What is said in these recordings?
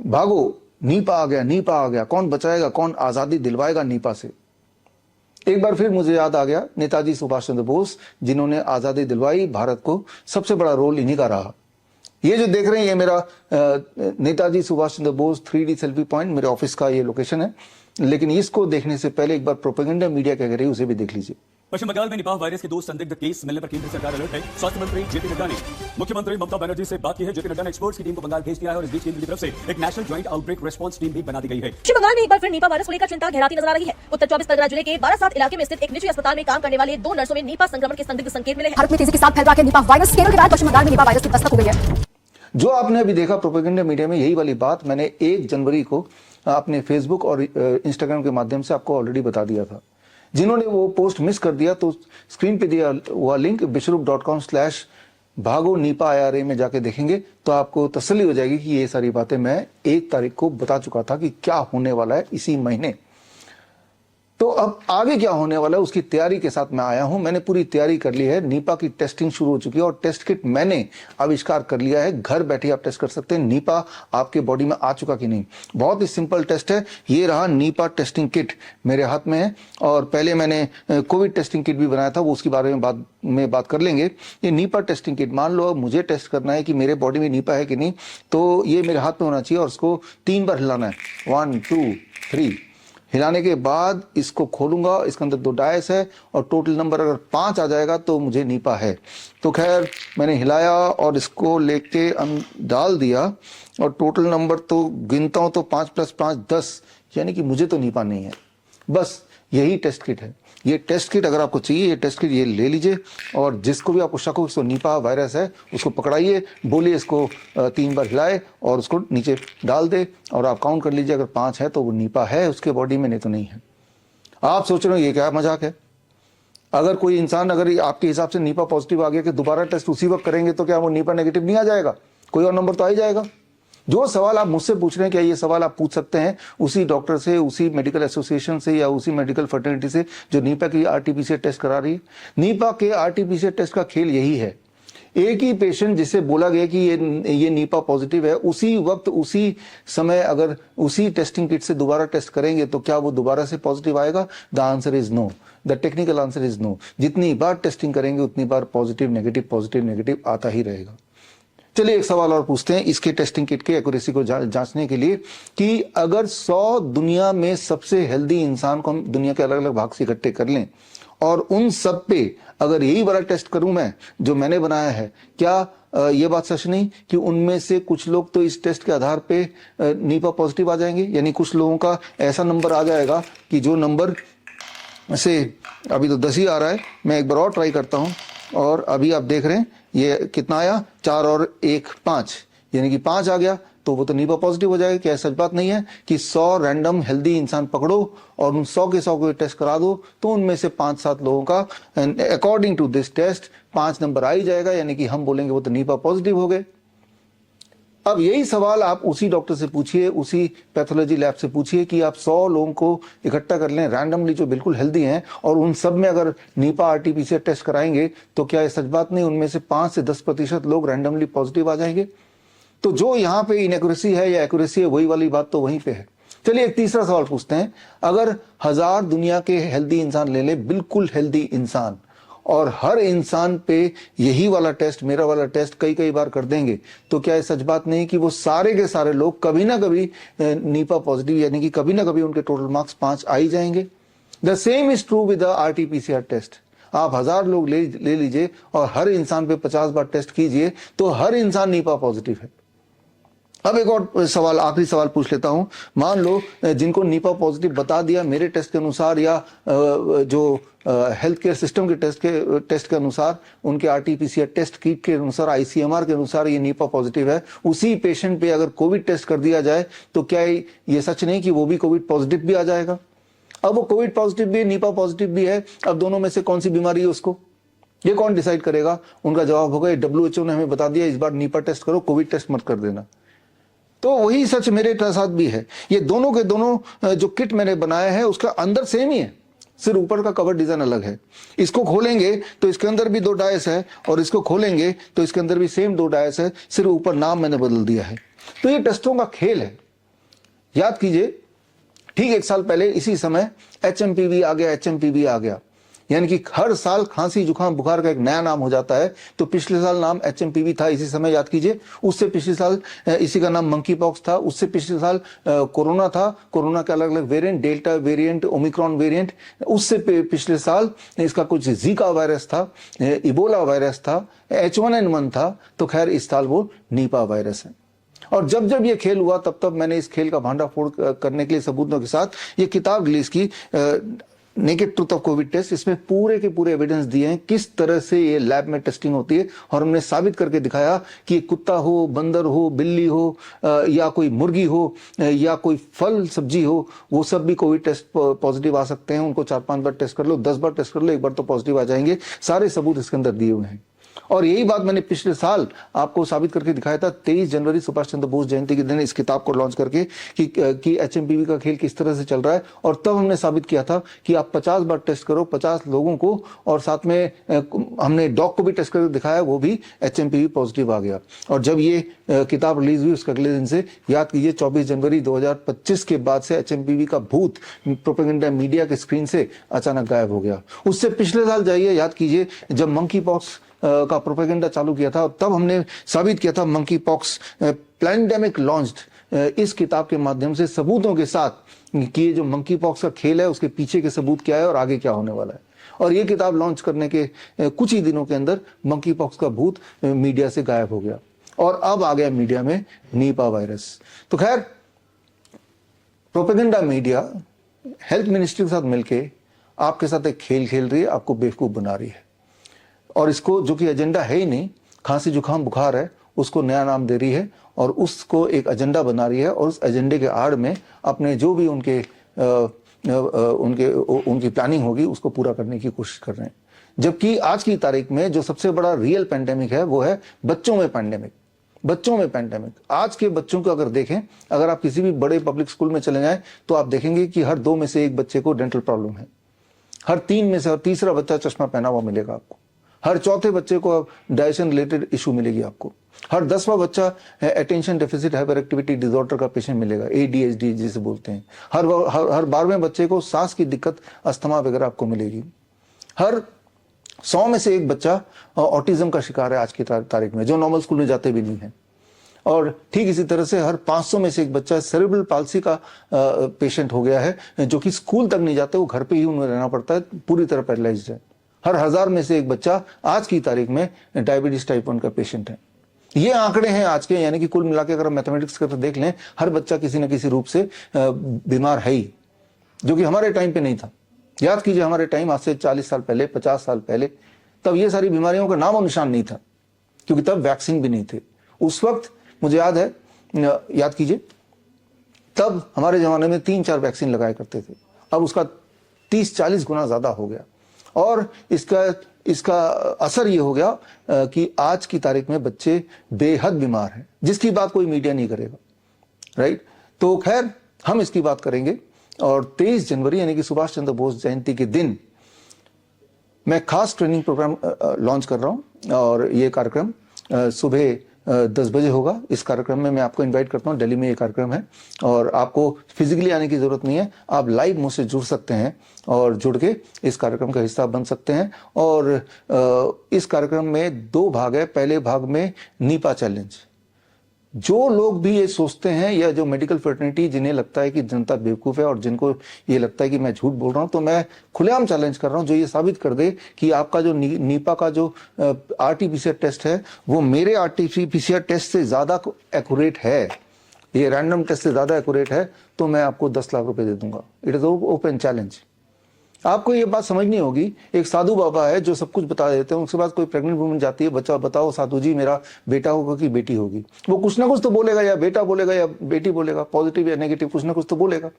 भागो, नीपा आ गया, नीपा आ गया, कौन बचाएगा, कौन आजादी दिलवाएगा नीपा से। एक बार फिर मुझे याद आ गया नेताजी सुभाष चंद्र बोस, जिन्होंने आजादी दिलवाई भारत को, सबसे बड़ा रोल इन्हीं का रहा। ये जो देख रहे हैं, ये मेरा Netaji Subhash Chandra Bose 3D selfie point, मेरे ऑफिस का ये लोकेशन है। लेकिन इसको देखने से पहले एक बार प्रोपेगेंडा मीडिया क्या कह रही है उसे भी देख लीजिए। पश्चिम बंगाल में निपाह वायरस के 2 संदिग्ध केस मिलने पर केंद्र सरकार अलर्ट है। स्वास्थ्य मंत्री जेपी नड्डा ने मुख्यमंत्री ममता बनर्जी से बात की है। जेपी नड्डा ने एक्सपर्ट्स की टीम को बंगाल भेज दिया है और इस बीच केंद्र की तरफ से एक national joint outbreak response team भी बना दी गई है। पश्चिम बंगाल में एक बार फिर निपा वायरस को लेकर चिंता गहराती नजर आ रही है। उत्तर 24 परगना जिले के बारासात इलाके में स्थित एक निजी अस्पताल में काम करने वाले 2 नर्सों में निपा संक्रमण के संदिग्ध संकेत मिले हैं। भारत में तेजी के साथ फैल रहा है निपा वायरस। केरल के बाद पश्चिम बंगाल में निपा वायरस की दस्तक हो गई है। जो आपने अभी देखा प्रोपेगेंडा मीडिया में, यही वाली बात मैंने 1 जनवरी को अपने फेसबुक और इंस्टाग्राम के माध्यम से आपको ऑलरेडी बता दिया था। जिन्होंने वो पोस्ट मिस कर दिया तो स्क्रीन पे दिया हुआ लिंक bishrup.com/भागो नीपा IRA में जाके देखेंगे तो आपको तसल्ली हो जाएगी कि ये सारी बातें मैं 1 तारीख को बता चुका था कि क्या होने वाला है इसी महीने। तो अब आगे क्या होने वाला है उसकी तैयारी के साथ मैं आया हूं। मैंने पूरी तैयारी कर ली है। नीपा की टेस्टिंग शुरू हो चुकी है और टेस्ट किट मैंने आविष्कार कर लिया है। घर बैठे आप टेस्ट कर सकते हैं नीपा आपके बॉडी में आ चुका कि नहीं। बहुत ही सिंपल टेस्ट है। ये रहा नीपा टेस्टिंग किट मेरे हाथ में है। और पहले मैंने कोविड टेस्टिंग किट भी बनाया था, वो उसके बारे में बात कर लेंगे। ये नीपा टेस्टिंग किट, मान लो मुझे टेस्ट करना है कि मेरे बॉडी में नीपा है कि नहीं, तो ये मेरे हाथ में होना चाहिए और उसको 3 बार हिलाना है। 1 2 3 हिलाने के बाद इसको खोलूंगा। इसके अंदर 2 डायस है और टोटल नंबर अगर 5 आ जाएगा तो मुझे नीपा है। तो खैर मैंने हिलाया और इसको लेके डाल दिया और टोटल नंबर तो गिनता हूं तो 5 + 5 10, यानी कि मुझे तो नीपा नहीं है। बस यही टेस्ट किट है। ये टेस्ट किट अगर आपको चाहिए, ये टेस्ट किट ये ले लीजिए और जिसको भी आपको शक हो इसको नीपा वायरस है उसको पकड़ाइए, बोलिए इसको 3 बार हिलाए और उसको नीचे डाल दे और आप काउंट कर लीजिए। अगर 5 है तो वो नीपा है उसके बॉडी में, नहीं तो नहीं है। आप सोच रहे हो ये क्या मजाक है। अगर कोई इंसान अगर आपके हिसाब से नीपा पॉजिटिव आ गया कि दोबारा टेस्ट उसी वक्त करेंगे तो क्या वो नीपा नेगेटिव नहीं आ जाएगा? कोई और नंबर तो आ ही जाएगा। जो सवाल आप मुझसे पूछ रहे हैं, क्या ये सवाल आप पूछ सकते हैं उसी डॉक्टर से, उसी मेडिकल एसोसिएशन से या उसी मेडिकल फर्टिलिटी से जो नीपा की RT-PCR टेस्ट करा रही है। नीपा के RT-PCR टेस्ट का खेल यही है। एक ही पेशेंट जिसे बोला गया कि ये नीपा पॉजिटिव है, उसी वक्त उसी समय अगर उसी टेस्टिंग किट से दोबारा टेस्ट करेंगे तो क्या वो दोबारा से पॉजिटिव आएगा? The answer is no. The technical answer is no. जितनी बार टेस्टिंग करेंगे उतनी बार पॉजिटिव नेगेटिव आता ही रहेगा। चलिए एक सवाल और पूछते हैं इसके टेस्टिंग किट के एक्यूरेसी को जांचने के लिए कि अगर 100 दुनिया में सबसे हेल्दी इंसान को हम दुनिया के अलग अलग भाग से इकट्ठे कर लें और उन सब पे अगर यही वाला टेस्ट करूं मैं जो मैंने बनाया है, क्या ये बात सच नहीं कि उनमें से कुछ लोग तो इस टेस्ट के आधार पे नीपा पॉजिटिव आ जाएंगे? यानी कुछ लोगों का ऐसा नंबर आ जाएगा कि जो नंबर से अभी तो 10 ही आ रहा है, मैं एक बार और ट्राई करता हूं और अभी आप देख रहे हैं ये कितना आया, 4 और 1 5, यानी कि 5 आ गया तो वो तो नीपा पॉजिटिव हो जाएगा। क्या सच बात नहीं है कि 100 रैंडम हेल्दी इंसान पकड़ो और उन 100 के 100 को टेस्ट करा दो तो उनमें से 5-7 लोगों का according to this test 5 number आ ही जाएगा, यानी कि हम बोलेंगे वो तो नीपा पॉजिटिव हो गए। अब यही सवाल आप उसी डॉक्टर से पूछिए, उसी पैथोलॉजी लैब से पूछिए कि आप 100 लोगों को इकट्ठा कर लें रैंडमली जो बिल्कुल हेल्दी हैं और उन सब में अगर नीपा RT-PCR टेस्ट कराएंगे तो क्या ये सच बात नहीं उनमें से 5 से 10% लोग रैंडमली पॉजिटिव आ जाएंगे? तो जो यहाँ पे इनएक्यूरेसी है या एक्यूरेसी है वही वाली बात तो वहीं पे है। चलिए एक तीसरा सवाल पूछते हैं। अगर 1000 दुनिया के हेल्दी इंसान ले ले, बिल्कुल हेल्दी इंसान, और हर इंसान पे यही वाला टेस्ट, मेरा वाला टेस्ट कई बार कर देंगे तो क्या ये सच बात नहीं कि वो सारे के सारे लोग कभी ना कभी नीपा पॉजिटिव, यानी कि कभी ना कभी उनके टोटल मार्क्स 5 आ ही जाएंगे? The same is true with the RT-PCR test. आप 1000 लोग ले लीजिए और हर इंसान पे 50 बार टेस्ट कीजिए तो हर इंसान नीपा पॉजिटिव है। अब एक और सवाल, आखिरी सवाल पूछ लेता हूं। मान लो जिनको नीपा पॉजिटिव बता दिया मेरे टेस्ट के अनुसार या जो हेल्थ केयर सिस्टम के टेस्ट के अनुसार, उनके RT-PCR टेस्ट किट के अनुसार, ICMR के अनुसार ये नीपा पॉजिटिव है, उसी पेशेंट पे अगर कोविड टेस्ट कर दिया जाए तो क्या ये सच नहीं कि वो भी कोविड पॉजिटिव भी आ जाएगा? अब वो कोविड पॉजिटिव भी है, नीपा पॉजिटिव भी है, अब दोनों में से कौन सी बीमारी है उसको ये कौन डिसाइड करेगा? उनका जवाब होगा WHO ने हमें बता दिया इस बार नीपा टेस्ट करो, कोविड टेस्ट मत कर देना। तो वही सच मेरे साथ भी है। ये दोनों के दोनों जो किट मैंने बनाया है उसका अंदर सेम ही है, सिर्फ ऊपर का कवर डिजाइन अलग है। इसको खोलेंगे तो इसके अंदर भी 2 डायस है और इसको खोलेंगे तो इसके अंदर भी सेम 2 डायस है, सिर्फ ऊपर नाम मैंने बदल दिया है। तो ये टेस्टों का खेल है। याद कीजिए, ठीक 1 साल पहले इसी समय HMPV आ गया, HMPV आ गया, यानी कि हर साल खांसी जुकाम बुखार का एक नया नाम हो जाता है। तो पिछले साल नाम HMPV था इसी समय, याद कीजिए। उससे पिछले साल इसी का नाम मंकी पॉक्स था। उससे पिछले साल कोरोना था, कोरोना के अलग अलग variant, delta variant, Omicron variant. उससे पिछले साल इसका कुछ जीका वायरस था, इबोला वायरस था, H1N1 था। तो खैर इस साल वो नीपा वायरस है। और जब जब ये खेल हुआ तब तब मैंने इस खेल का भांडाफोड़ करने के लिए सबूतों के साथ ये किताब रिलीज की, naked truth of covid test. इसमें पूरे के पूरे एविडेंस दिए हैं किस तरह से ये लैब में टेस्टिंग होती है, और हमने साबित करके दिखाया कि कुत्ता हो, बंदर हो, बिल्ली हो, या कोई मुर्गी हो, या कोई फल सब्जी हो, वो सब भी कोविड टेस्ट पॉजिटिव आ सकते हैं। उनको 4-5 बार टेस्ट कर लो, 10 बार टेस्ट कर लो, एक बार तो पॉजिटिव आ जाएंगे। सारे सबूत इसके अंदर दिए हुए हैं। और यही बात मैंने पिछले साल आपको साबित करके दिखाया था, 23 जनवरी सुभाष चंद्र बोस जयंती के दिन, इस किताब को लॉन्च करके कि HMPV का खेल किस तरह से चल रहा है। और तब हमने साबित किया था कि आप 50 बार टेस्ट करो, 50 लोगों को, और साथ में हमने डॉग को भी टेस्ट करके दिखाया, वो भी HMPV पॉजिटिव आ गया। और जब ये किताब रिलीज हुई उसके अगले दिन से, याद कीजिए, 24 जनवरी 2025 के बाद से HMPV का भूत प्रोपेगेंडा मीडिया के स्क्रीन से अचानक गायब हो गया। उससे पिछले साल जाइए, याद कीजिए, जब मंकी पॉक्स का प्रोपेगेंडा चालू किया था, तब हमने साबित किया था मंकी पॉक्स पैंडेमिक लॉन्च्ड, इस किताब के माध्यम से सबूतों के साथ कि ये जो मंकी पॉक्स का खेल है उसके पीछे के सबूत क्या है और आगे क्या होने वाला है। और ये किताब लॉन्च करने के कुछ ही दिनों के अंदर मंकी पॉक्स का भूत मीडिया से गायब हो गया, और अब आ गया मीडिया में नीपा वायरस। तो खैर, प्रोपेगेंडा मीडिया हेल्थ मिनिस्ट्री के साथ मिलके आपके साथ एक खेल खेल रही है, आपको बेवकूफ बना रही है, और इसको, जो कि एजेंडा है ही नहीं, खांसी जुकाम बुखार है, उसको नया नाम दे रही है और उसको एक एजेंडा बना रही है। और उस एजेंडे के आड़ में अपने जो भी उनकी प्लानिंग होगी उसको पूरा करने की कोशिश कर रहे हैं। जबकि आज की तारीख में जो सबसे बड़ा रियल पैंडेमिक है वो है बच्चों में पैंडेमिक। बच्चों में पैंडेमिक, आज के बच्चों को अगर देखें, अगर आप किसी भी बड़े पब्लिक स्कूल में चले जाएं तो आप देखेंगे कि हर 2 में से 1 बच्चे को डेंटल प्रॉब्लम है, हर 3 में से हर तीसरा बच्चा चश्मा पहना हुआ मिलेगा आपको, हर चौथे बच्चे को डाइजेशन रिलेटेड इशू मिलेगी आपको, हर 10वां बच्चा attention deficit hyper activity disorder का पेशेंट मिलेगा, ADHD जिसे बोलते हैं, हर 12वें बच्चे को सांस की दिक्कत, अस्थमा वगैरह आपको मिलेगी, हर 100 में से 1 बच्चा ऑटिज्म का शिकार है आज की तारीख में, जो नॉर्मल स्कूल में जाते भी नहीं है। और ठीक इसी तरह से हर 500 में से 1 बच्चा सेरेब्रल पाल्सी का पेशेंट हो गया है, जो कि स्कूल तक नहीं जाते, वो घर पे ही उन्हें रहना पड़ता है, पूरी तरह पैरालाइज्ड है। हर 1000 में से 1 बच्चा आज की तारीख में डायबिटीज टाइप 1 का पेशेंट है। ये आंकड़े हैं आज के, यानी कि कुल मिला के अगर आप मैथमेटिक्स करके देख लें, हर बच्चा किसी न किसी रूप से बीमार है ही, जो कि हमारे टाइम पे नहीं था। याद कीजिए, हमारे टाइम, आज से 40 साल पहले, 50 साल पहले, तब ये सारी बीमारियों का नाम और निशान नहीं था, क्योंकि तब वैक्सीन भी नहीं थे। उस वक्त मुझे याद है, याद कीजिए, तब हमारे जमाने में 3-4 वैक्सीन लगाया करते थे, अब उसका 30-40 गुना ज्यादा हो गया। और इसका असर ये हो गया कि आज की तारीख में बच्चे बेहद बीमार हैं, जिसकी बात कोई मीडिया नहीं करेगा, राइट। तो खैर, हम इसकी बात करेंगे। और 23 जनवरी यानी कि सुभाष चंद्र बोस जयंती के दिन मैं खास ट्रेनिंग प्रोग्राम लॉन्च कर रहा हूं, और ये कार्यक्रम सुबह 10 बजे होगा। इस कार्यक्रम में मैं आपको इनवाइट करता हूं, दिल्ली में ये कार्यक्रम है, और आपको फिजिकली आने की जरूरत नहीं है, आप लाइव मुझसे जुड़ सकते हैं और जुड़ के इस कार्यक्रम का हिस्सा बन सकते हैं। और इस कार्यक्रम में 2 भाग है। पहले भाग में नीपा चैलेंज। जो लोग भी ये सोचते हैं, या जो मेडिकल फ्रेटर्निटी जिन्हें लगता है कि जनता बेवकूफ है और जिनको ये लगता है कि मैं झूठ बोल रहा हूं, तो मैं खुलेआम चैलेंज कर रहा हूं, जो ये साबित कर दे कि आपका जो नीपा का जो RT-PCR टेस्ट है वो मेरे RT-PCR टेस्ट से ज्यादा एक्यूरेट है, ये रैंडम टेस्ट से ज्यादा एक्यूरेट है, तो मैं आपको 10 लाख रुपए दे दूंगा। It is open challenge. आपको ये बात समझनी होगी, एक साधु बाबा है जो सब कुछ बता देते हैं, उसके बाद कोई प्रेग्नेंट वुमन जाती है, बच्चा बताओ साधु जी मेरा बेटा होगा कि बेटी होगी, वो कुछ ना कुछ तो बोलेगा, या बेटा बोलेगा या बेटी बोलेगा, पॉजिटिव या नेगेटिव, कुछ ना कुछ तो बोलेगा।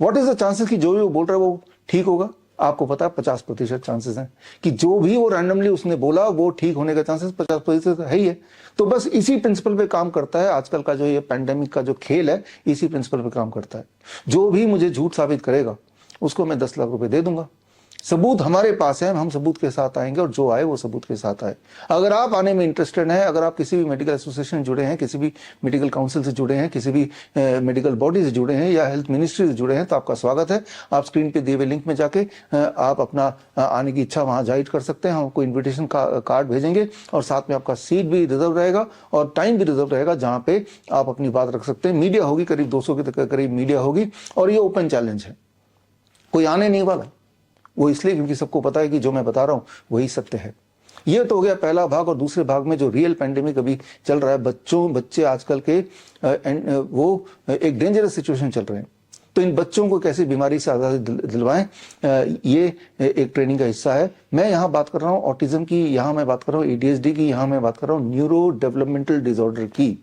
व्हाट इज द चांसेस कि जो भी वो बोल रहा है वो ठीक होगा? आपको पता है 50% चांसेस हैं कि जो भी वो रैंडमली उसने बोला वो ठीक होने का चांसेस 50% है ही है। तो बस इसी प्रिंसिपल पे काम करता है आजकल का जो ये पैंडेमिक का जो खेल है, इसी प्रिंसिपल पे काम करता है। जो भी मुझे झूठ साबित करेगा उसको मैं 10 लाख रुपए दे दूंगा। सबूत हमारे पास है, हम सबूत के साथ आएंगे, और जो आए वो सबूत के साथ आए। अगर आप आने में इंटरेस्टेड हैं, अगर आप किसी भी मेडिकल एसोसिएशन से जुड़े हैं, किसी भी मेडिकल काउंसिल से जुड़े हैं, किसी भी मेडिकल बॉडी से जुड़े हैं या हेल्थ मिनिस्ट्री से जुड़े हैं, तो आपका स्वागत है। आप स्क्रीन पे दिए हुए लिंक में जाके आप अपना आने की इच्छा वहां जाहिर कर सकते हैं। हम आपको इन्विटेशन कार्ड भेजेंगे और साथ में आपका सीट भी रिजर्व रहेगा और टाइम भी रिजर्व रहेगा जहां पे आप अपनी बात रख सकते हैं। मीडिया होगी, करीब 200 के करीब मीडिया होगी, और ये ओपन चैलेंज है, कोई आने नहीं वाला। वो इसलिए क्योंकि सबको पता है कि जो मैं बता रहा हूं वही सत्य है। ये तो हो गया पहला भाग। और दूसरे भाग में जो रियल पैंडेमिक अभी चल रहा है, बच्चे आजकल के वो एक डेंजरस सिचुएशन चल रहे हैं, तो इन बच्चों को कैसे बीमारी से आज़ादी दिलवाएं, ये एक ट्रेनिंग का हिस्सा है। मैं यहाँ बात कर रहा हूँ ऑटिज्म की, यहाँ मैं बात कर रहा हूँ ADHD की, यहाँ मैं बात कर रहा हूँ न्यूरो डेवलपमेंटल डिसऑर्डर की।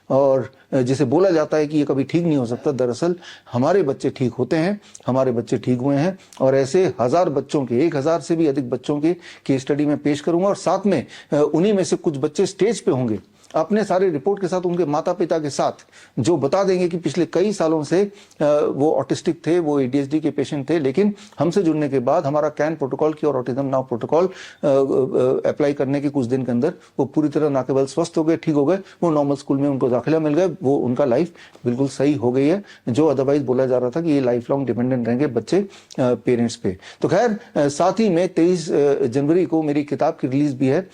और जिसे बोला जाता है कि ये कभी ठीक नहीं हो सकता, दरअसल हमारे बच्चे ठीक होते हैं, हमारे बच्चे ठीक हुए हैं। और ऐसे 1000 बच्चों के, 1000 से भी अधिक बच्चों के केस स्टडी में पेश करूंगा, और साथ में उन्हीं में से कुछ बच्चे स्टेज पे होंगे अपने सारे रिपोर्ट के साथ, उनके माता पिता के साथ, जो बता देंगे कि पिछले कई सालों से वो ऑटिस्टिक थे, वो ADHD के पेशेंट थे, लेकिन हमसे जुड़ने के बाद हमारा कैन प्रोटोकॉल की और ऑटिज्म नाउ प्रोटोकॉल अप्लाई करने के कुछ दिन के अंदर वो पूरी तरह ना केवल स्वस्थ हो गए, ठीक हो गए, वो नॉर्मल स्कूल में उनको दाखिला मिल गया, वो उनका लाइफ बिल्कुल सही हो गई है। जो अदरवाइज बोला जा रहा था कि ये लाइफ लॉन्ग डिपेंडेंट रहेंगे बच्चे पेरेंट्स पे। तो खैर, साथ ही में 23 जनवरी को मेरी किताब की रिलीज भी है,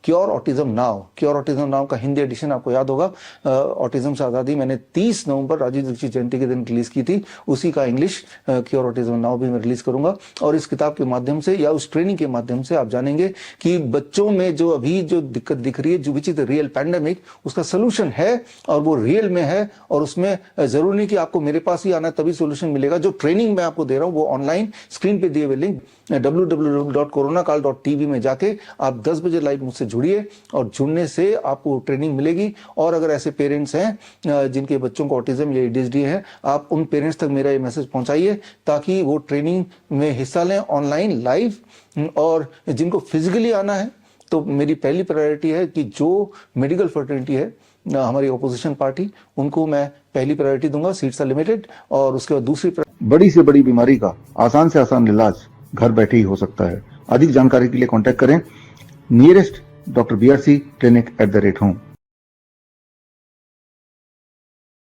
cure autism now. Cure autism now का हिंदी एडिशन आपको याद होगा, ऑटिज्म से आज़ादी, मैंने 30 नवंबर राजीव दीक्षित जयंती के दिन रिलीज की थी। उसी का इंग्लिश क्योर ऑटिज्म नाउ भी मैं रिलीज करूंगा। और इस किताब के माध्यम से या उस ट्रेनिंग के माध्यम से आप जानेंगे कि बच्चों में जो अभी जो दिक्कत दिख रही है, जो which is the real pandemic, उसका सोल्यूशन है और वो रियल में है। और उसमें जरूरी नहीं कि आपको मेरे पास ही आना तभी सोल्यूशन मिलेगा। जो ट्रेनिंग मैं आपको दे रहा हूँ वो ऑनलाइन स्क्रीन पे दिए हुए लिंक www.coronakal.tv में जाके आप 10 बजे लाइव मुझसे जुड़िए, और जुड़ने से आपको ट्रेनिंग मिलेगी। और अगर ऐसे पेरेंट्स हैं जिनके बच्चों को ऑटिज्म या ADHD है, आप उन पेरेंट्स तक मेरा ये मैसेज पहुंचाइए ताकि वो ट्रेनिंग में हिस्सा लें ऑनलाइन लाइव। और जिनको फिजिकली आना है, तो मेरी पहली प्रायोरिटी है कि जो मेडिकल फर्टिलिटी है, हमारी ऑपोजिशन पार्टी, उनको मैं पहली प्रायोरिटी दूंगा, सीट्स आर लिमिटेड। और उसके बाद दूसरी, बड़ी से बड़ी बीमारी का आसान से आसान इलाज घर बैठे ही हो सकता है। अधिक जानकारी के लिए कांटेक्ट करें nearest Dr. BRC Clinic @ home।